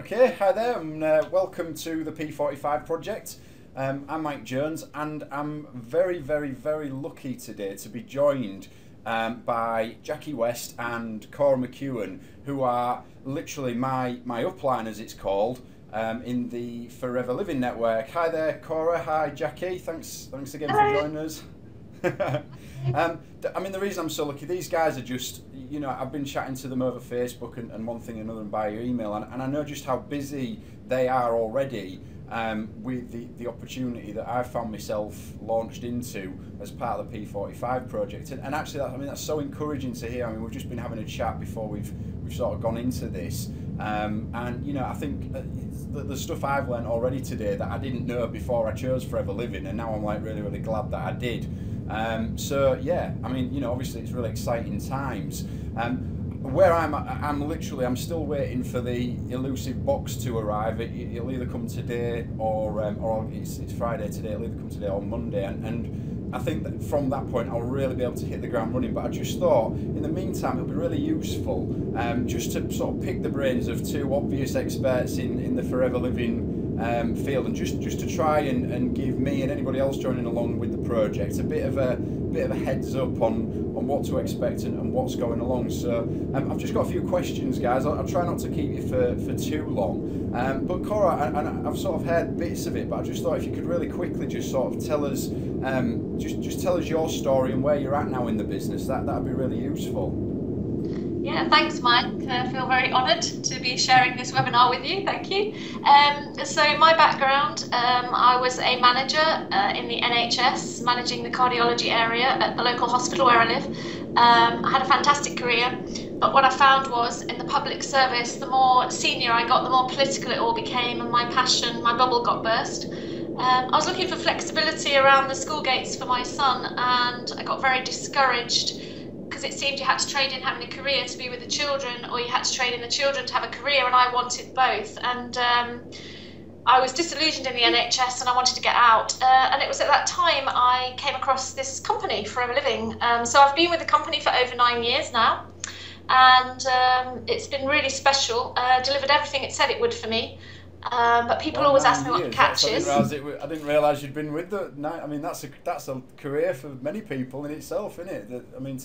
Okay, hi there, and welcome to the P45 project. I'm Mike Jones, and I'm very, very, very lucky today to be joined by Jackie West and Cora McKeown, who are literally my upline, as it's called, in the Forever Living Network. Hi there, Cora. Hi, Jackie. Thanks again for joining us. I mean, the reason I'm so lucky, these guys are just, you know, I've been chatting to them over Facebook and one thing and another and by email, and I know just how busy they are already with the opportunity that I found myself launched into as part of the P45 project. And actually, I mean, that's so encouraging to hear. I mean, we've just been having a chat before we've sort of gone into this. And, you know, I think the stuff I've learned already today that I didn't know before I chose Forever Living, and now I'm like really, really glad that I did. So yeah, I mean, you know, obviously it's really exciting times. Where I'm still waiting for the elusive box to arrive. It'll either come today or it's Friday today. It'll either come today or Monday, and I think that from that point I'll really be able to hit the ground running. But I just thought, in the meantime, it'll be really useful just to sort of pick the brains of two obvious experts in the Forever Living field, and just to try and give me and anybody else joining along with the project a bit of a heads up on what to expect and what's going along. So I've just got a few questions, guys. I'll try not to keep you for too long. But Cora, and I've sort of heard bits of it, but I just thought if you could really quickly just sort of tell us, just tell us your story and where you're at now in the business. That'd be really useful. Yeah, thanks, Mike. I feel very honoured to be sharing this webinar with you. Thank you. So my background, I was a manager in the NHS, managing the cardiology area at the local hospital where I live. I had a fantastic career, but what I found was in the public service, the more senior I got, the more political it all became, and my passion, my bubble got burst. I was looking for flexibility around the school gates for my son, and I got very discouraged, because it seemed you had to trade in having a career to be with the children, or you had to trade in the children to have a career, and I wanted both. And I was disillusioned in the NHS and I wanted to get out. And it was at that time I came across this company, Forever Living. So I've been with the company for over 9 years now, and it's been really special. Delivered everything it said it would for me. But people always ask me what the catch is. I didn't realise you'd been with the. I mean, that's a career for many people in itself, isn't it? I mean,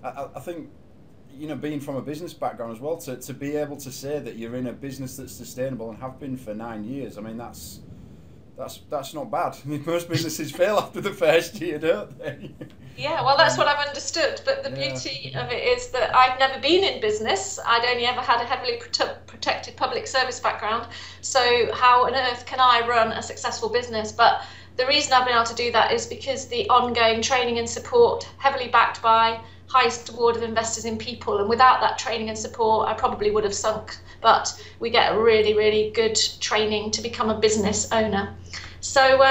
I think, you know, being from a business background as well, to be able to say that you're in a business that's sustainable and have been for 9 years. I mean, that's not bad. I mean, most businesses fail after the first year, don't they? Yeah, well, that's what I've understood. But the beauty of it is that I've never been in business. I'd only ever had a heavily protected public service background. So how on earth can I run a successful business? But the reason I've been able to do that is because the ongoing training and support, heavily backed by highest award of investors in people, and without that training and support I probably would have sunk. But we get a really, really good training to become a business owner. So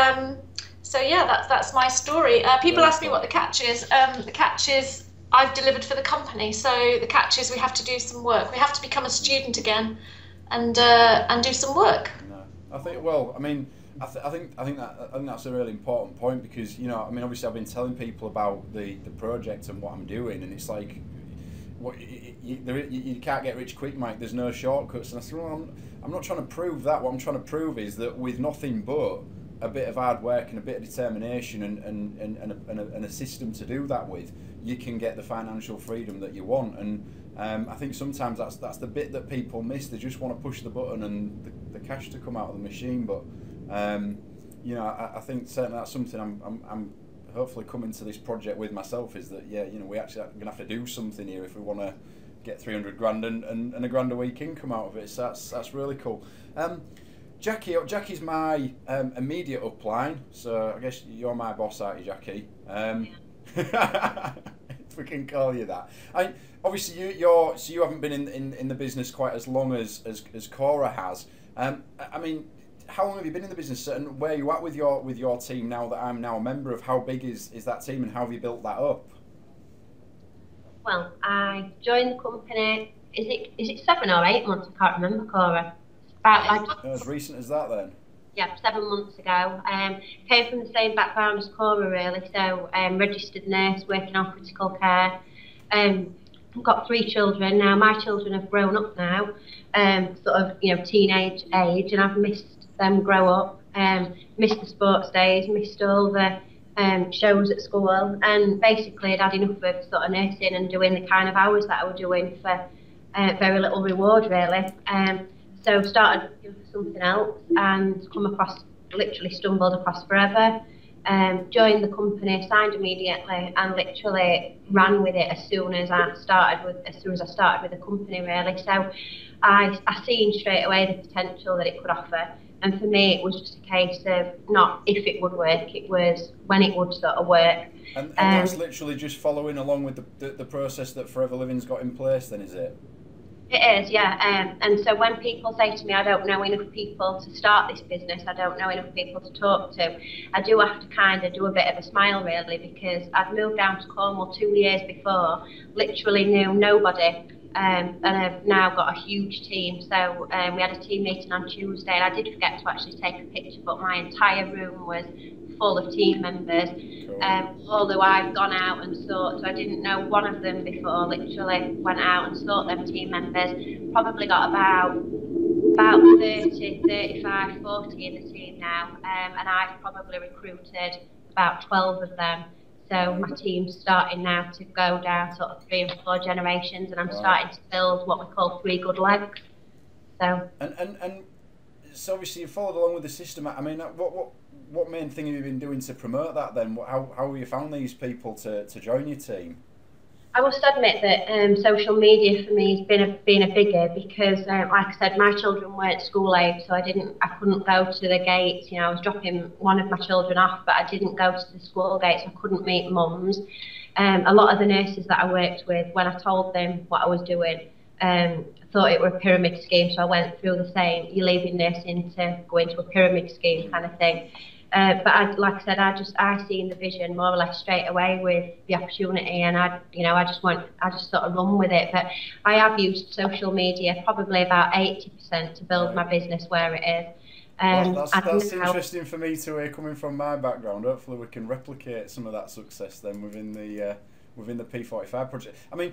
yeah, that's my story. People ask me what the catch is. The catch is I've delivered for the company. So the catch is we have to do some work. We have to become a student again and do some work. No, I think, well, I mean, I think that's a really important point, because, you know, I mean, obviously I've been telling people about the project and what I'm doing, and it's like, you can't get rich quick, Mike. There's no shortcuts. And I said, well, I'm not trying to prove that. What I'm trying to prove is that with nothing but a bit of hard work and a bit of determination and a system to do that with, you can get the financial freedom that you want. And I think sometimes that's the bit that people miss. They just want to push the button and the cash to come out of the machine. But you know, I think certainly that's something I'm hopefully coming to this project with myself, is that, yeah, you know, we actually are going to have to do something here if we want to get 300 grand and a grand a week income out of it. So that's really cool. Jackie's my immediate upline, so I guess you're my boss, aren't you, Jackie? If we can call you that. Obviously you haven't been in the business quite as long as Cora has. I mean, how long have you been in the business, and where are you at with your team now that I'm now a member of? How big is that team, and how have you built that up? Well, I joined the company, is it 7 or 8 months? I can't remember, Cora. About as recent as that then? Yeah, 7 months ago. Came from the same background as Cora, really. So registered nurse, working on critical care. I've got 3 children now. My children have grown up now, sort of, you know, teenage age, and I've missed them grow up, missed the sports days, missed all the shows at school, and basically I'd had enough of sort of nursing and doing the kind of hours that I was doing for very little reward, really. So started looking for something else and literally stumbled across Forever. Joined the company, signed immediately, and literally ran with it as soon as I started with the company, really. So I seen straight away the potential that it could offer, and for me it was just a case of not if it would work, it was when it would sort of work. And that's literally just following along with the process that Forever Living's got in place, then, is it? It is, yeah. And so when people say to me, I don't know enough people to start this business, I don't know enough people to talk to, I do have to kind of do a bit of a smile, really, because I'd moved down to Cornwall 2 years before, literally knew nobody, and I've now got a huge team. So we had a team meeting on Tuesday, and I did forget to actually take a picture, but my entire room was full of team members. Although I've gone out and sought, so I didn't know one of them before, literally went out and sought them team members, probably got about 30, 35, 40 in the team now, and I've probably recruited about 12 of them. So my team's starting now to go down sort of 3 and 4 generations, and I'm starting to build what we call 3 good legs. So and so obviously you followed along with the system. I mean, what main thing have you been doing to promote that then? How have you found these people to join your team? I must admit that social media for me has been a bigger, because like I said, my children weren't school age, so I couldn't go to the gates. You know, I was dropping one of my children off, but I didn't go to the school gates. I couldn't meet mums. A lot of the nurses that I worked with, when I told them what I was doing, thought it were a pyramid scheme, so I went through the same, you're leaving nursing to go into a pyramid scheme kind of thing. But like I said, I seen the vision more or less straight away with the opportunity, and I just sort of run with it. But I have used social media probably about 80% to build my business where it is. Well, that's interesting for me to hear, coming from my background. Hopefully we can replicate some of that success then within the P45 project. I mean,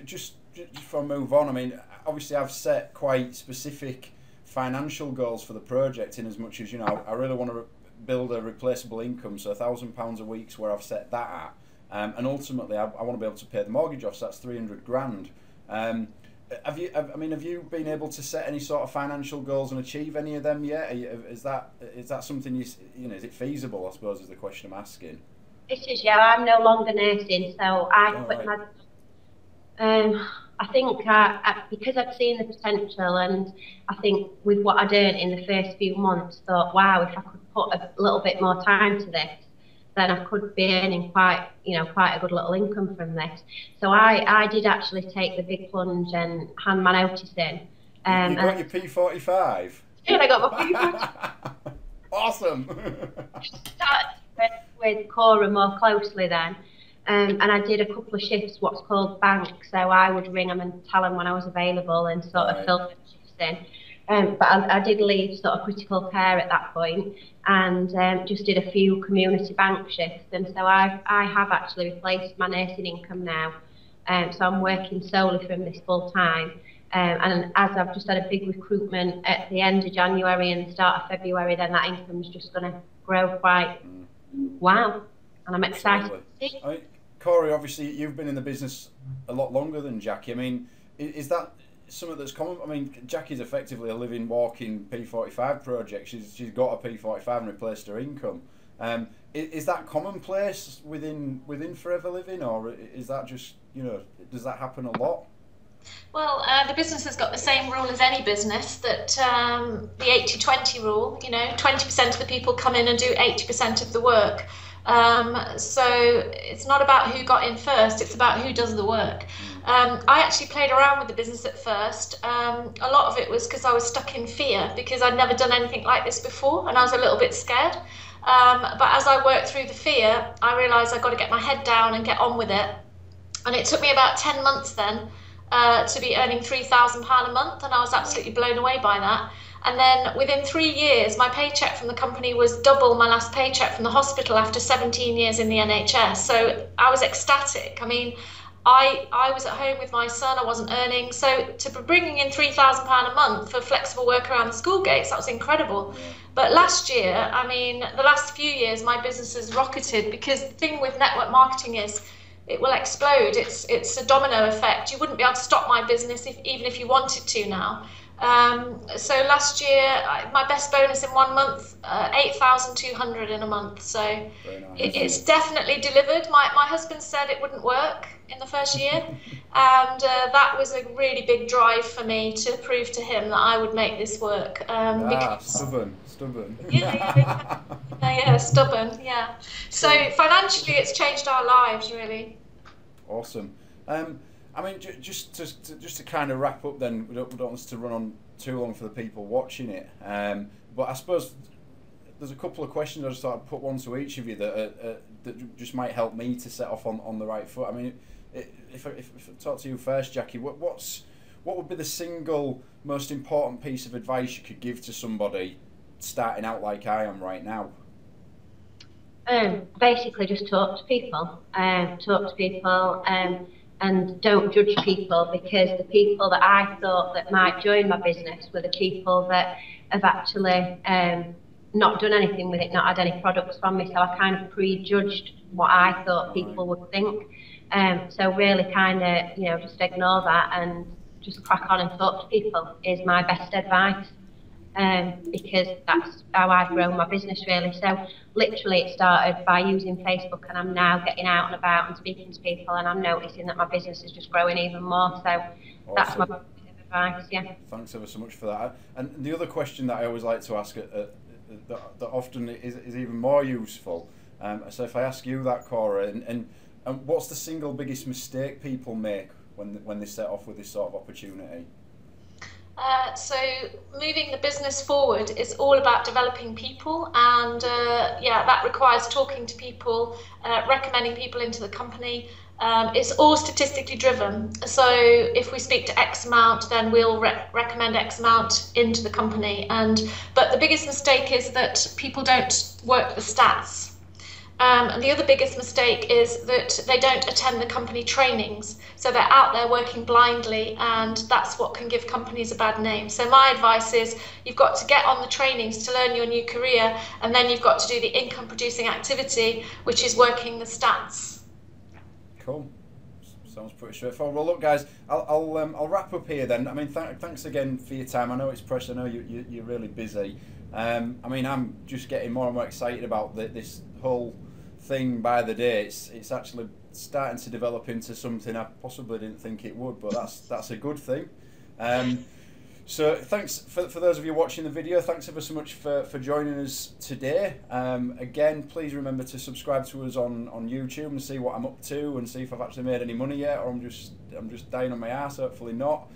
just before I move on, I mean, obviously I've set quite specific financial goals for the project, in as much as, you know, I really want to build a replaceable income, so £1,000 a week's where I've set that at, and ultimately I want to be able to pay the mortgage off, so that's 300 grand. Have you been able to set any sort of financial goals and achieve any of them yet? Is that something is it feasible, I suppose, is the question I'm asking. It is, yeah. I'm no longer nursing, so I quit my. I think because I'd seen the potential, and I think with what I'd earned in the first few months, thought, wow, if I could put a little bit more time to this, then I could be earning quite a good little income from this. So I did actually take the big plunge and hand my notice in. You got your P45? Yeah, I got my P45. Awesome. Started with Cora more closely then. And I did a couple of shifts, what's called bank, so I would ring them and tell them when I was available and sort of fill the shifts in. But I did leave sort of critical care at that point, and just did a few community bank shifts, and so I have actually replaced my nursing income now, so I'm working solely from this full time. And as I've just had a big recruitment at the end of January and the start of February, then that income's just going to grow quite wow, and I'm excited. Corey, obviously you've been in the business a lot longer than Jackie. I mean, is that something that's common? I mean, Jackie's effectively a living, walking P45 project. She's got a P45 and replaced her income. Is that commonplace within Forever Living, or is that just, does that happen a lot? Well, the business has got the same rule as any business, that the 80-20 rule, 20% of the people come in and do 80% of the work. So it's not about who got in first, it's about who does the work. I actually played around with the business at first. A lot of it was because I was stuck in fear, because I'd never done anything like this before and I was a little bit scared. But as I worked through the fear, I realised I've got to get my head down and get on with it. And it took me about 10 months then to be earning £3,000 a month, and I was absolutely blown away by that. And then within 3 years, my paycheck from the company was double my last paycheck from the hospital after 17 years in the NHS. So I was ecstatic. I mean, I was at home with my son, I wasn't earning. So to be bringing in £3,000 a month for flexible work around the school gates, that was incredible. Yeah. But last year, I mean, the last few years, my business has rocketed, because the thing with network marketing is it will explode. It's a domino effect. You wouldn't be able to stop my business even if you wanted to now. So last year, my best bonus in 1 month, 8,200 in a month. So nice. it's definitely delivered. My husband said it wouldn't work in the first year, and that was a really big drive for me to prove to him that I would make this work. Stubborn. Yeah, stubborn. Yeah. So financially, it's changed our lives really. Awesome. I mean, just to kind of wrap up then, we don't want us to run on too long for the people watching it. But I suppose there's a couple of questions I just thought I'd put one to each of you that just might help me to set off on the right foot. I mean, if I talk to you first, Jackie, what would be the single most important piece of advice you could give to somebody starting out like I am right now? Basically, just talk to people. And don't judge people, because the people that I thought that might join my business were the people that have actually not done anything with it, not had any products from me. So I kind of prejudged what I thought people would think. So really kind of, just ignore that and just crack on and talk to people is my best advice. Because that's how I've grown my business really. So literally it started by using Facebook, and I'm now getting out and about and speaking to people, and I'm noticing that my business is just growing even more. So awesome. That's my bit of advice, yeah. Thanks ever so much for that. And the other question that I always like to ask that often is even more useful. So if I ask you that, Cora, and what's the single biggest mistake people make when they set off with this sort of opportunity? So moving the business forward is all about developing people, and that requires talking to people, recommending people into the company. It's all statistically driven. So if we speak to X amount, then we'll recommend X amount into the company. But the biggest mistake is that people don't work the stats. And the other biggest mistake is that they don't attend the company trainings. So they're out there working blindly, and that's what can give companies a bad name. So my advice is you've got to get on the trainings to learn your new career, and then you've got to do the income producing activity, which is working the stats. Cool. Sounds pretty straightforward. Well, look, guys, I'll wrap up here then. I mean, thanks again for your time. I know it's precious. I know you're really busy. I mean, I'm just getting more and more excited about this whole thing by the day. It's actually starting to develop into something I possibly didn't think it would, but that's a good thing. So thanks for those of you watching the video. Thanks ever so much for joining us today. Again, please remember to subscribe to us on YouTube and see what I'm up to, and see if I've actually made any money yet, or I'm just dying on my ass. Hopefully not.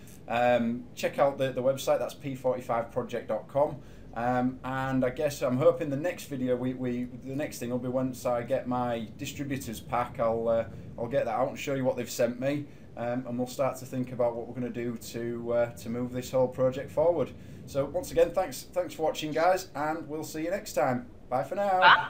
Check out the website. That's P45project.com. And I guess I'm hoping the next video, the next thing will be once I get my distributors pack. I'll get that out and show you what they've sent me, and we'll start to think about what we're going to do to move this whole project forward. So once again, thanks for watching, guys, and we'll see you next time. Bye for now. Bye.